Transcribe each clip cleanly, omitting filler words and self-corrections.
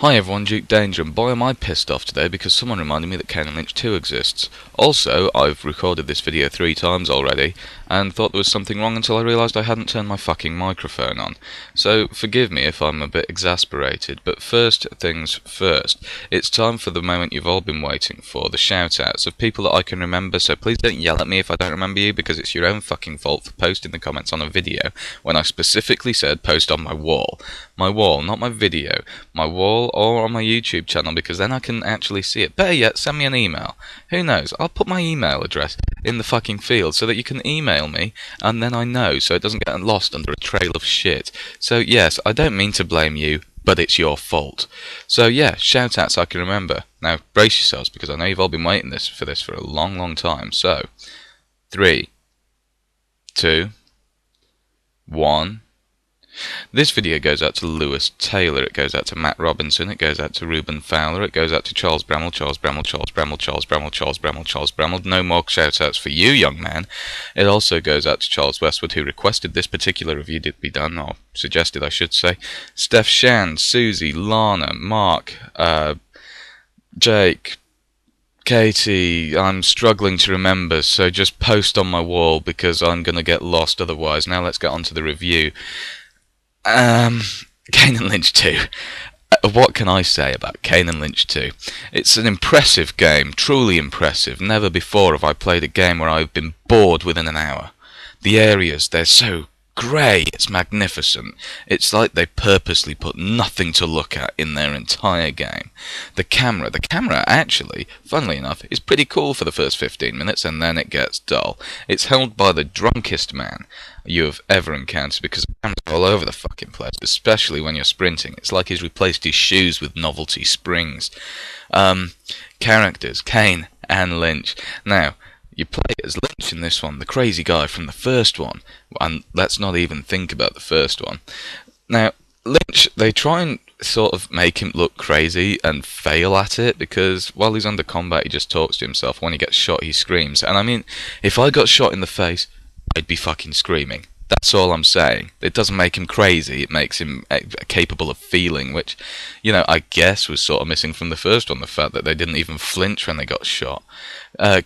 Hi everyone, Duke Danger, and boy am I pissed off today because someone reminded me that Kane and Lynch 2 exists. Also, I've recorded this video 3 times already, and thought there was something wrong until I realised I hadn't turned my fucking microphone on. So, forgive me if I'm a bit exasperated, but first things first. It's time for the moment you've all been waiting for, the shout-outs of people that I can remember, so please don't yell at me if I don't remember you, because it's your own fucking fault for posting the comments on a video, when I specifically said post on my wall. My wall, not my video. My wall or on my YouTube channel, because then I can actually see it. Better yet, send me an email. Who knows? I'll put my email address in the fucking field so that you can email me, and then I know, so it doesn't get lost under a trail of shit. So yes, I don't mean to blame you, but it's your fault. So yeah, shout-outs I can remember. Now, brace yourselves, because I know you've all been waiting for this for a long, long time. So, 3, 2, 1... This video goes out to Lewis Taylor, it goes out to Matt Robinson, it goes out to Ruben Fowler, it goes out to Charles Bramall, no more shout-outs for you, young man. It also goes out to Charles Westwood, who requested this particular review to be done, or suggested I should say. Steph Shand, Susie, Lana, Mark, Jake, Katie, I'm struggling to remember, so just post on my wall because I'm going to get lost otherwise. Now let's get on to the review. Kane and Lynch 2. What can I say about Kane and Lynch 2? It's an impressive game, truly impressive. Never before have I played a game where I've been bored within an hour. The areas, they're so grey, it's magnificent. It's like they purposely put nothing to look at in their entire game. The camera actually, funnily enough, is pretty cool for the first 15 minutes, and then it gets dull. It's held by the drunkest man you have ever encountered, because the camera's all over the fucking place, especially when you're sprinting. It's like he's replaced his shoes with novelty springs. Characters, Kane and Lynch. Now, you play as Lynch in this one, the crazy guy from the first one, and let's not even think about the first one. Now, Lynch, they try and sort of make him look crazy and fail at it, because while he's under combat he just talks to himself. When he gets shot he screams, and I mean, if I got shot in the face, I'd be fucking screaming. That's all I'm saying. It doesn't make him crazy, it makes him capable of feeling, which, you know, I guess was sort of missing from the first one, the fact that they didn't even flinch when they got shot.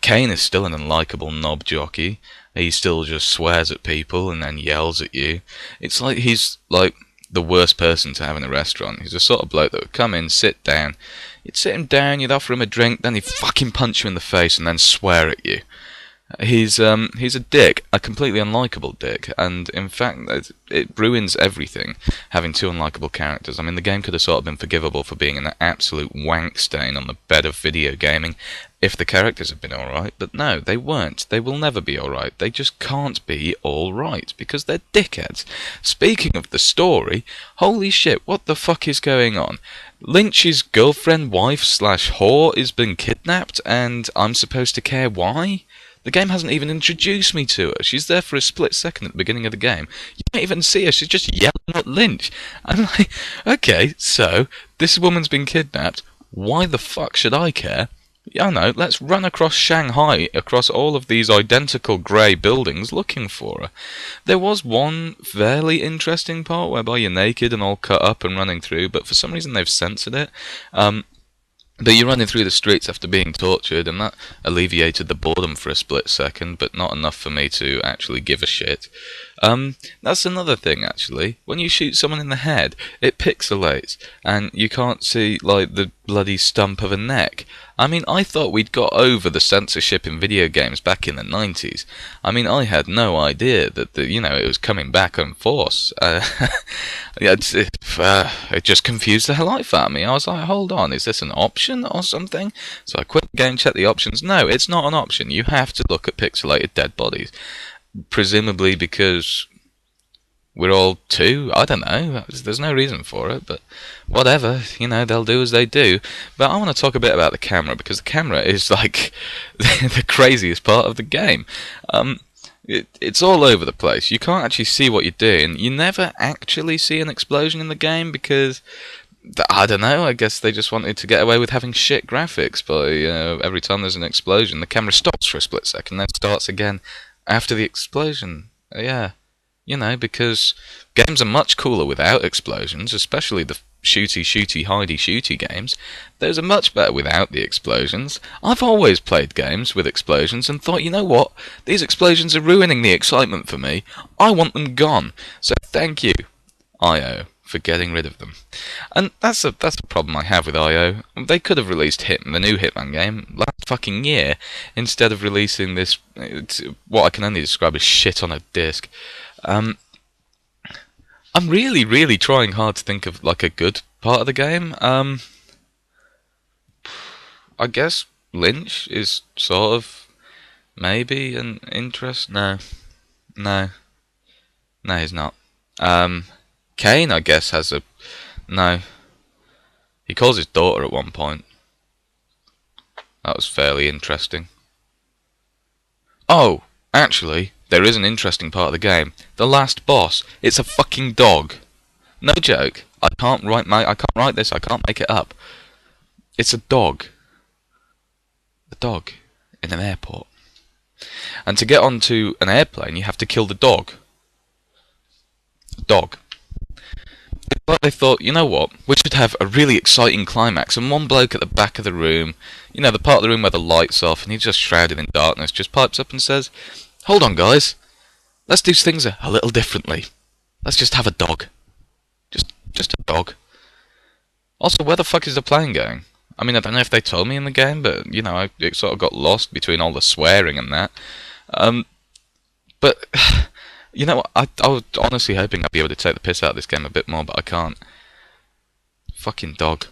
Kane is still an unlikable knob jockey. He still just swears at people and then yells at you. It's like he's like the worst person to have in a restaurant. He's the sort of bloke that would come in, sit down, you'd sit him down, you'd offer him a drink, then he'd fucking punch you in the face and then swear at you. He's a dick, a completely unlikable dick, and in fact it ruins everything, having two unlikable characters. I mean, the game could have sort of been forgivable for being an absolute wank stain on the bed of video gaming if the characters had been alright, but no, they weren't. They will never be alright. They just can't be alright, because they're dickheads. Speaking of the story, holy shit, what the fuck is going on? Lynch's girlfriend, wife / whore has been kidnapped, and I'm supposed to care why? The game hasn't even introduced me to her. She's there for a split second at the beginning of the game. You don't even see her. She's just yelling at Lynch. I'm like, okay, so this woman's been kidnapped. Why the fuck should I care? Yeah, I know, let's run across Shanghai, across all of these identical grey buildings looking for her. There was one fairly interesting part whereby you're naked and all cut up and running through, but for some reason they've censored it. But you're running through the streets after being tortured, and that alleviated the boredom for a split second, but not enough for me to actually give a shit. That's another thing, actually. When you shoot someone in the head, it pixelates, and you can't see, like, the bloody stump of a neck. I mean, I thought we'd got over the censorship in video games back in the 90s. I mean, I had no idea that, it was coming back on force. It just confused the hell out of me. I was like, hold on, is this an option or something? So I quit the game, checked the options. No, it's not an option. You have to look at pixelated dead bodies. Presumably because we're all two, I don't know, there's no reason for it, but whatever, they'll do as they do. But I want to talk a bit about the camera, because the camera is like the craziest part of the game. It's all over the place. You can't actually see what you're doing. You never actually see an explosion in the game, because I don't know, I guess they just wanted to get away with having shit graphics by, every time there's an explosion, the camera stops for a split second, then starts again after the explosion. Yeah, because games are much cooler without explosions, especially the shooty, hidey, shooty games. Those are much better without the explosions. I've always played games with explosions and thought, you know what? These explosions are ruining the excitement for me. I want them gone. So thank you, IO, for getting rid of them. And that's a problem I have with IO. They could have released the new Hitman game last fucking year instead of releasing this, what I can only describe as shit on a disc. I'm really trying hard to think of like a good part of the game. I guess Lynch is sort of maybe an interest. No, he's not. Kane, I guess, has a no. He calls his daughter at one point. That was fairly interesting. Oh, actually, there is an interesting part of the game. The last boss, it's a fucking dog. No joke. I can't write this. I can't make it up. It's a dog. A dog in an airport. And to get onto an airplane, you have to kill the dog. Dog. But they thought, you know what, we should have a really exciting climax, and one bloke at the back of the room, you know, the part of the room where the light's off, and he's just shrouded in darkness, just pipes up and says, hold on guys, let's do things a little differently. Let's just have a dog. Just a dog. Also, where the fuck is the plane going? I mean, I don't know if they told me in the game, but, you know, it sort of got lost between all the swearing and that. But... You know what, I was honestly hoping I'd be able to take the piss out of this game a bit more, but I can't. Fucking dog.